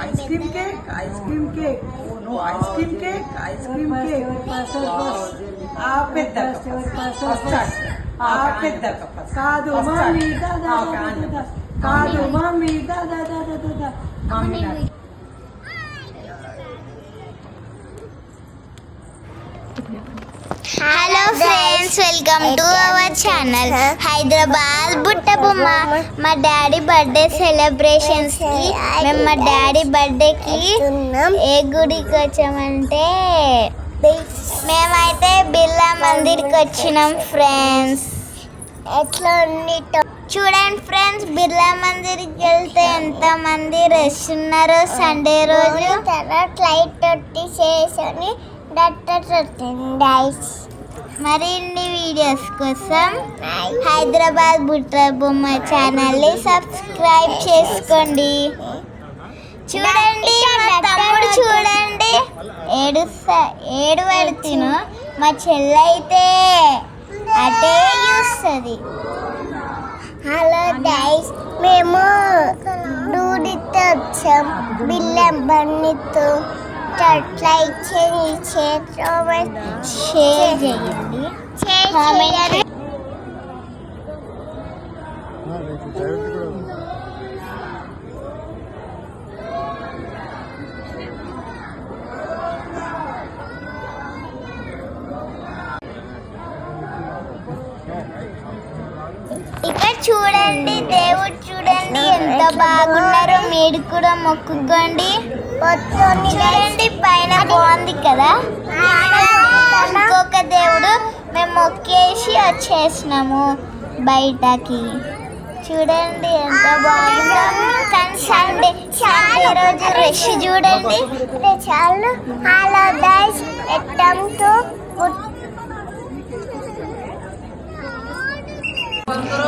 Ice cream cake, ice cream cake. Oh no, ice cream cake, ice cream cake. కాదు mummy కాదు mummy mummy hello friends, welcome to our channel Hyderabad బుట్ట బొమ్మ. మా daddy birthday celebrations కి మేము మా daddy బర్త్డేకి ఏ గుడికి వచ్చామంటే మేమైతే బిర్లా మందిర్కి వచ్చినాం ఫ్రెండ్స్. ఎట్లా చూడండి ఫ్రెండ్స్, బిర్లా మందిర్కి వెళ్తే ఎంత మంది రష్ ఉన్నారో. సండే రోజు ఫ్లైట్ తోటి చేసి మరిన్ని వీడియోస్ కోసం హైదరాబాద్ బుట్ట బొమ్మ ఛానల్ని సబ్స్క్రైబ్ చేసుకోండి. చూడండి మా తమ్ముడు చూడండి ఏడు పడుతును. మా చెల్లి అయితే అటే చూస్తుంది. హలో గైస్, మేము డూడితో వచ్చాం బిల్లం బండితో. లైక్ చేయండి, షేర్ చేయండి, కామెంట్. ఇక్కడ చూడండి, దేవుడు చూడండి ఎంత బాగున్నారో. మీరు కూడా మొక్కుకోండి. చూడండి పైన బాగుంది కదా. ఇంకొక దేవుడు మేము మొక్కేసి వచ్చేసినాము బయటకి. చూడండి ఎంత బాగుందో. కానీ సండే రోజు రష్ చూడండి. చాలు. హలో గైస్, వెల్కమ్ టు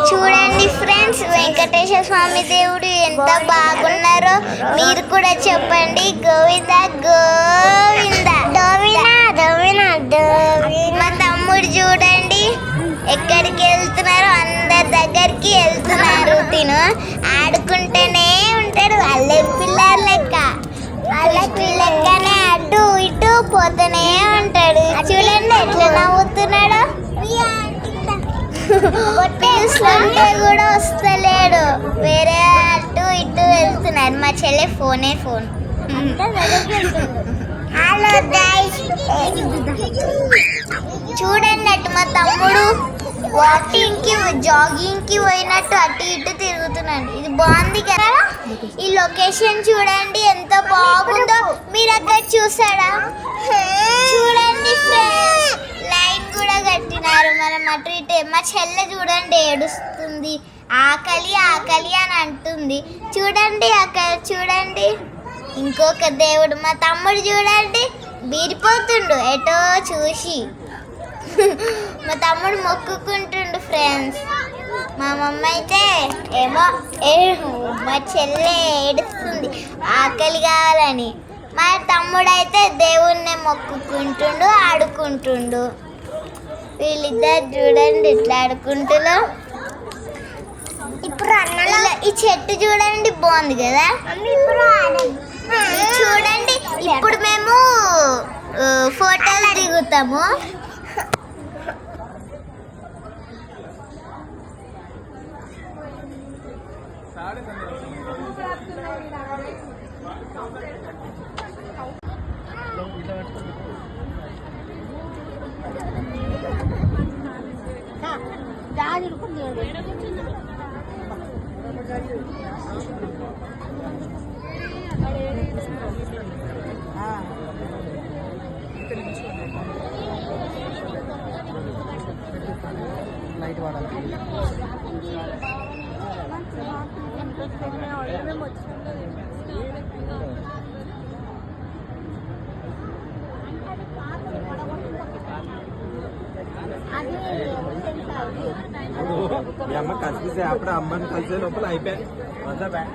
చూడండి ఫ్రెండ్స్, వెంకటేశ్వర స్వామి దేవుడు ఎంత బాగున్నారో. మీరు కూడా చెప్పండి గోవింద గోవింద. మా తమ్ముడు చూడండి ఎక్కడికి వెళ్తున్నారు, అందరి దగ్గరికి వెళ్తున్నారు. తిను ఆడుకుంటూనే ఉంటాడు వాళ్ళ పిల్లల లెక్క. వాళ్ళ పిల్లలెక్కనే అటు ఇటు పోతూనే ఉంటాడు. చూడండి ఎట్లా నవ్వుతున్నాడు. కొట్టేస్తుంటే కూడా వస్తలేడు. వేరే అటు ఇటు వెళ్తున్నాడు. మా చెల్లె ఫోన్. హలో గైస్, చూడండి అటు మా తమ్ముడు జాగింగ్ కి పోయినట్టు అటు ఇటు తిరుగుతున్నాడు. ఇది బాగుంది కదా. ఈ లొకేషన్ చూడండి ఎంత బాగుందో. మీరు అక్కడ చూసాడా? చూడండి ఫ్రెండ్స్, లైట్ కూడా కట్టినారు. మనం అటు ఇటు. మా చెల్లె చూడండి ఏడుస్తుంది. ఆకలి ఆకలి అని అంటుంది. చూడండి అక్కడ చూడండి ఇంకొక దేవుడు. మా తమ్ముడు చూడండి బీరిపోతుండు ఎటో చూసి. మా తమ్ముడు మొక్కుకుంటుండు ఫ్రెండ్స్. మా మమ్మ అయితే ఏమో మా చెల్లె ఏడుస్తుంది ఆకలి కావాలని. మా తమ్ముడు అయితే దేవుణ్ణి మొక్కుకుంటుండు, ఆడుకుంటుండు. వీళ్ళిద్దరు చూడండి ఇట్లా ఆడుకుంటున్నా. ఇప్పుడు ఈ చెట్టు చూడండి బాగుంది కదా. చూడండి ఇప్పుడు మేము ఫోటోలు దిగుతాము. లైట్ వాడాలి. ఆల్రెడీ మేము వచ్చినాం. మీ అమ్మ కలిసి అప్పుడు అమ్మని కలిసే లోపల అయిపోయాయి మొత్తం బ్యాగ్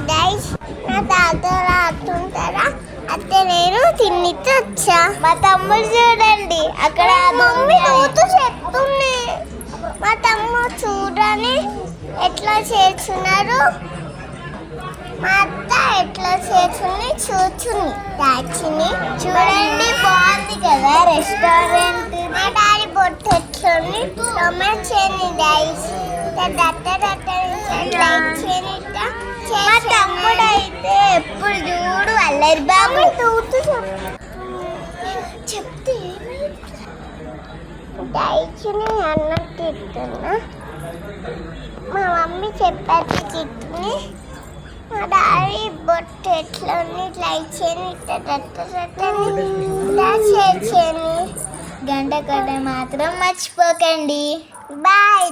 గైస్ నా తాత రాస్తుంటారా అయితే నేను తిన్నిచ్చి వచ్చా. మా తమ్ముడు చూడండి అక్కడ మమ్మీ తూతూ చెప్తుంది. మా తమ్ముడు చూడని ఎట్లా చేస్తున్నారు, మా అత్త ఎట్లా చేస్తుంది చూచుని దాచిని చూడండి. బాగుంది కదా రెస్టారెంట్. మా డాడీ బొట్టు ఎట్లుంది టొమాటో చేయని గైస్. మా తమ్ముడు అయితే ఎప్పుడు చూడు అల్లరి బాబు చెప్తే డైచుని అన్నం తింటున్నా. మా మమ్మీ చెప్పారు తిట్టుని. మా డాడీ బొట్టు ఎట్లా ఉంది ఇట్లా ఇచ్చేని ఇట్లా చేసేని. గంట కట్ట మాత్రం మర్చిపోకండి. Bye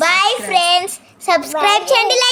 bye friends. సబ్స్క్రైబ్ చేయండి, లైక్